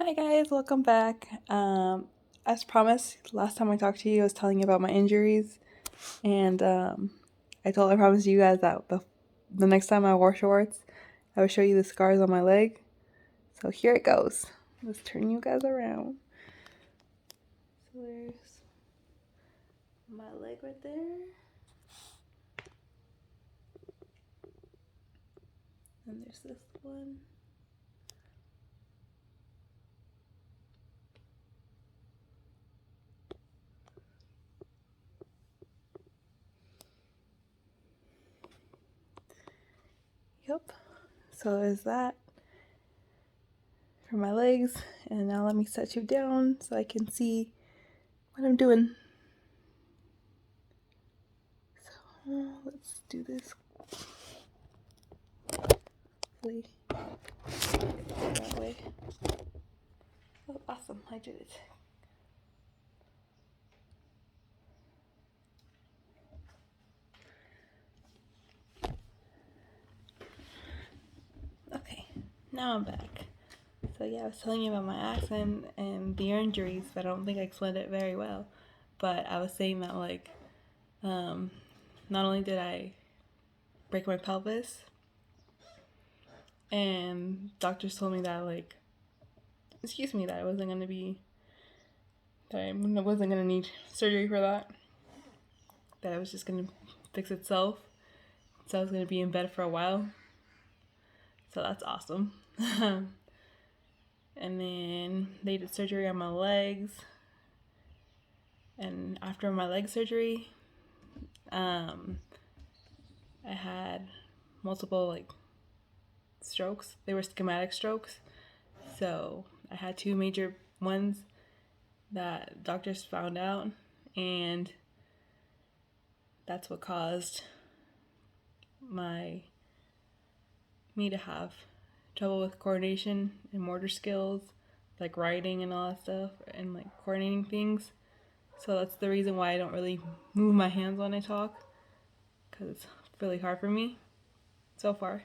Hi guys, welcome back. As promised, last time I talked to you, I was telling you about my injuries, and I promised you guys that the next time I wore shorts, I would show you the scars on my leg. So here it goes. Let's turn you guys around. So there's my leg right there, and there's this one. Yep. So there's that for my legs, and now let me set you down so I can see what I'm doing. So let's do this. Hopefully, that way. Oh, awesome! I did it. Okay, now I'm back. So yeah, I was telling you about my accident and the injuries, but I don't think I explained it very well. But I was saying that um, not only did I break my pelvis, and doctors told me that that I wasn't gonna be, that I wasn't gonna need surgery for that. That it was just gonna fix itself. So I was gonna be in bed for a while. So that's awesome. And then they did surgery on my legs. And after my leg surgery, um, I had multiple strokes. They were schematic strokes. So I had two major ones that doctors found out, and that's what caused me to have trouble with coordination and motor skills, like writing and all that stuff, and like coordinating things. So that's the reason why I don't really move my hands when I talk, because it's really hard for me so far.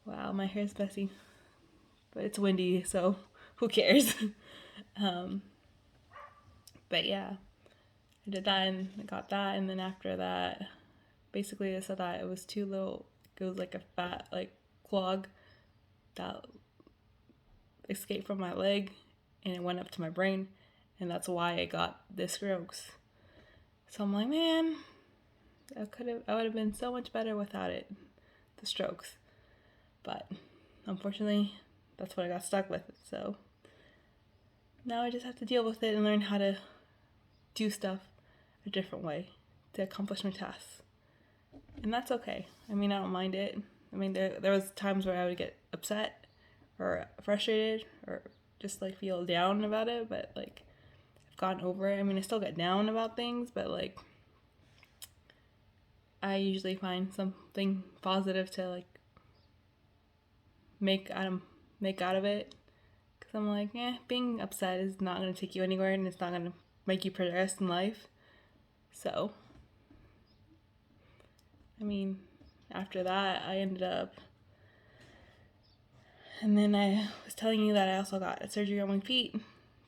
Wow, my hair's messy, but it's windy, so who cares? um, but yeah, I did that and I got that, and then after that, basically I said that it was too little. It was like a fat clog that escaped from my leg, and it went up to my brain, and that's why I got the strokes. So I'm like, man, I would have been so much better without it, the strokes. But unfortunately, that's what I got stuck with. So now I just have to deal with it and learn how to do stuff a different way to accomplish my tasks. And that's okay. I mean, I don't mind it. I mean, there was times where I would get upset or frustrated or just feel down about it, but I've gotten over it. I mean, I still get down about things, but I usually find something positive to make out of make out of it. Cause I'm like, being upset is not gonna take you anywhere, and it's not gonna make you progress in life. So, I mean, after that, I ended up, and then I was telling you that I also got a surgery on my feet.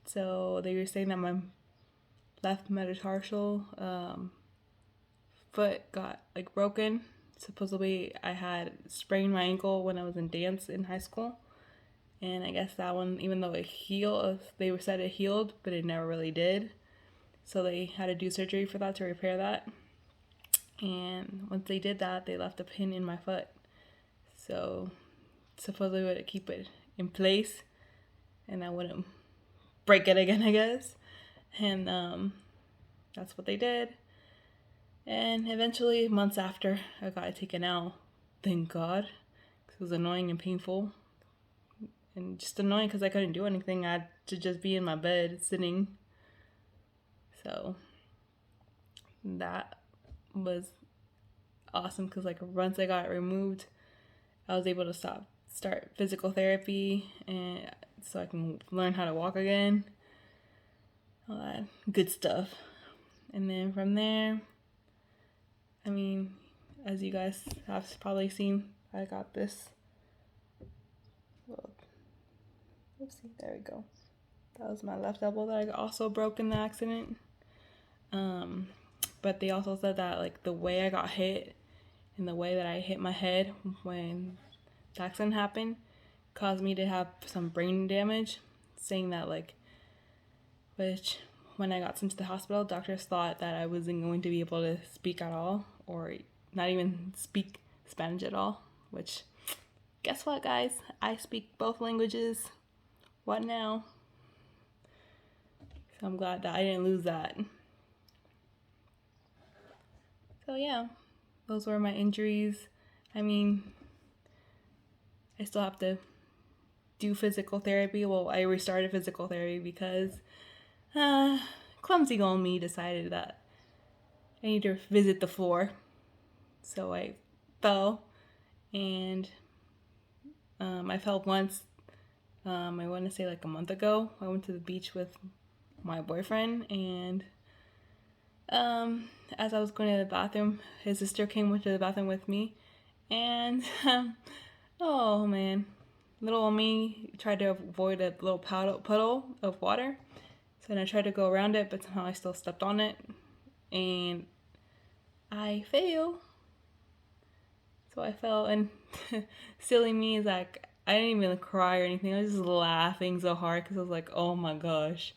So they were saying that my left metatarsal foot got broken. Supposedly, I had sprained my ankle when I was in dance in high school. And I guess that one, even though it healed, they said it healed, but it never really did. So they had to do surgery for that to repair that. And once they did that, they left a pin in my foot. So supposedly would keep it in place, and I wouldn't break it again, I guess. And that's what they did. And eventually, months after, I got it taken out. Thank God. It was annoying and painful. And just annoying because I couldn't do anything. I had to just be in my bed sitting. So that was awesome because once I got it removed, I was able to start physical therapy, and so I can learn how to walk again. All that good stuff. And then from there, I mean, as you guys have probably seen, I got this little Oopsie, there we go. That was my left elbow that I also broke in the accident. But they also said that like the way I got hit and the way that I hit my head when the accident happened caused me to have some brain damage, saying that like, which when I got sent to the hospital, doctors thought that I wasn't going to be able to speak at all, or not even speak Spanish at all, which guess what, guys? I speak both languages. What now? So I'm glad that I didn't lose that. So yeah, those were my injuries. I mean, I still have to do physical therapy. Well, I restarted physical therapy because clumsy on me decided that I need to visit the floor. So I fell, and I fell once. I want to say like a month ago. I went to the beach with my boyfriend, and as I was going to the bathroom, his sister came into the bathroom with me, and oh man, little me tried to avoid a little puddle of water. So then I tried to go around it, but somehow I still stepped on it, and I fell. So I fell, and silly me is like, I didn't even cry or anything. I was just laughing so hard because I was like, oh my gosh,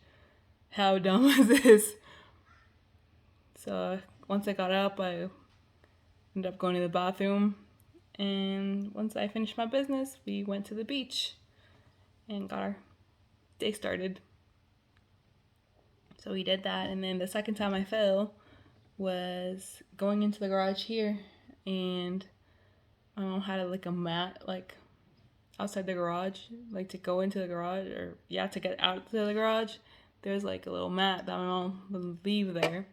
how dumb is this? So once I got up, I ended up going to the bathroom, and once I finished my business, we went to the beach and got our day started. So we did that, and then the second time I fell was going into the garage here, and my mom had like a mat like outside the garage, like to go into the garage, or yeah, to get out to the garage. There's like a little mat that my mom would leave there,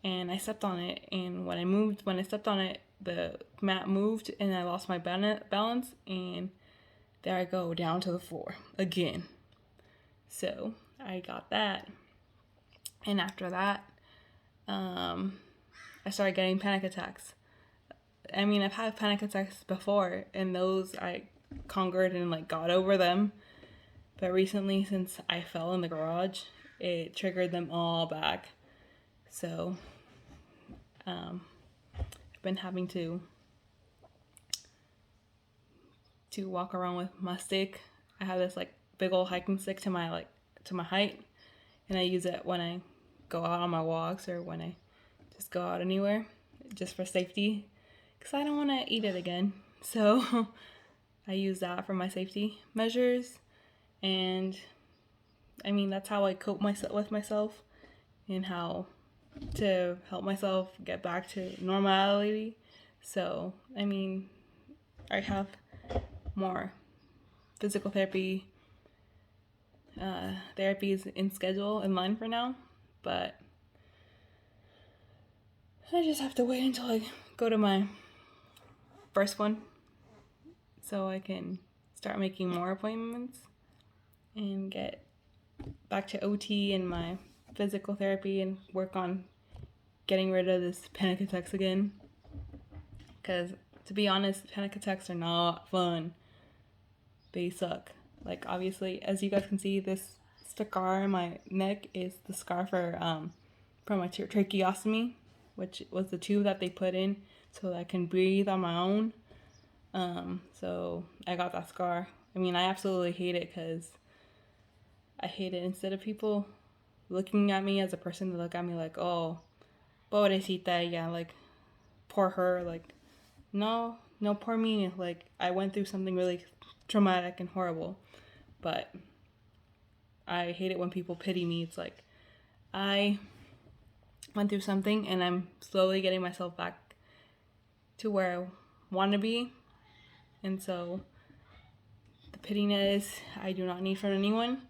and I stepped on it, and when I stepped on it, the mat moved, and I lost my balance, and there I go down to the floor again. So I got that, and after that, I started getting panic attacks. I mean, I've had panic attacks before, and those I conquered and like got over them. But recently, since I fell in the garage, it triggered them all back. So I've been having to walk around with my stick. I have this like big old hiking stick to my height, and I use it when I go out on my walks or when I just go out anywhere, just for safety, because I don't want to eat it again. So I use that for my safety measures, and I mean that's how I cope with myself, and how to help myself get back to normality. So I mean, I have more physical therapy therapies in schedule in line for now, but I just have to wait until I go to my first one so I can start making more appointments and get back to OT and my physical therapy and work on getting rid of this panic attacks again. Because to be honest, panic attacks are not fun. They suck. Like obviously, as you guys can see, this scar on my neck is the scar from my tracheostomy, which was the tube that they put in so that I can breathe on my own. So I got that scar. I mean, I absolutely hate it because I hate it. Instead of people looking at me as a person, they look at me like, oh, pobrecita, yeah, like, poor her. Like, no, poor me. Like, I went through something really traumatic and horrible. But I hate it when people pity me. It's like, I went through something and I'm slowly getting myself back to where I want to be. And so the pityness I do not need from anyone.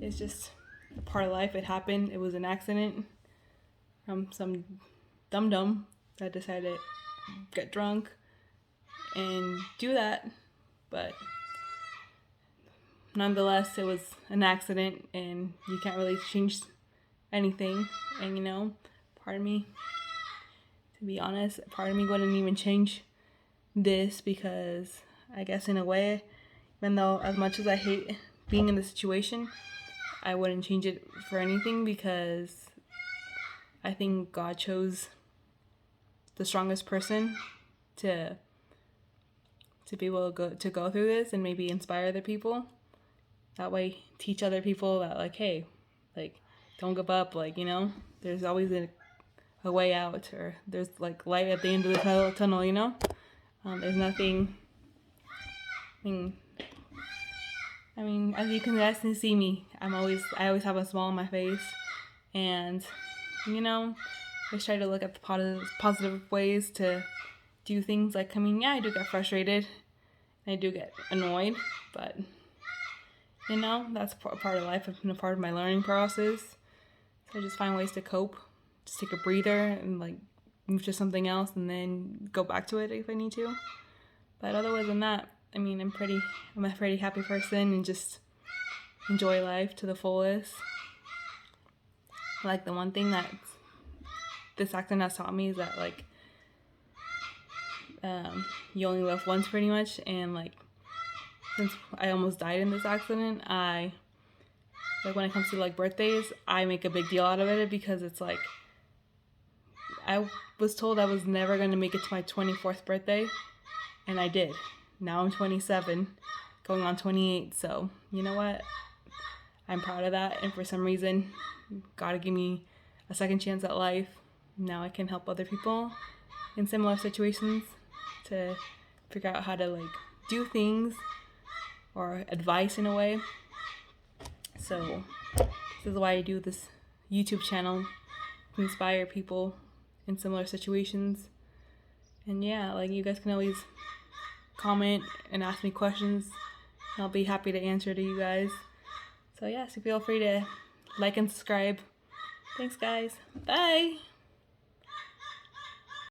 It's just a part of life. It happened. It was an accident from some dum-dum that decided to get drunk and do that. But nonetheless, it was an accident and you can't really change anything. And you know, part of me, to be honest, part of me wouldn't even change this because I guess in a way, even though as much as I hate being in the situation, I wouldn't change it for anything, because I think God chose the strongest person to be able to go through this and maybe inspire other people. That way, teach other people that, like, hey, like, don't give up. Like, you know, there's always a way out, or there's like light at the end of the tunnel. You know, there's nothing. I mean, as you can guys can see me, I always have a smile on my face, and you know, I just try to look at the positive ways to do things. Like, I mean, yeah, I do get frustrated, I do get annoyed, but you know, that's part of life and a part of my learning process. So I just find ways to cope, just take a breather and like move to something else, and then go back to it if I need to. But otherwise than that, I mean, I'm a pretty happy person and just enjoy life to the fullest. Like, the one thing that this accident has taught me is that, like, you only live once pretty much, and like, since I almost died in this accident, like, when it comes to like birthdays, I make a big deal out of it, because it's like, I was told I was never going to make it to my 24th birthday, and I did. Now I'm 27, going on 28, so you know what? I'm proud of that, and for some reason, God gave me a second chance at life. Now I can help other people in similar situations to figure out how to like do things, or advice in a way. So this is why I do this YouTube channel, to inspire people in similar situations. And yeah, like, you guys can always comment and ask me questions. I'll be happy to answer to you guys. So yeah, so feel free to like and subscribe. Thanks guys. Bye.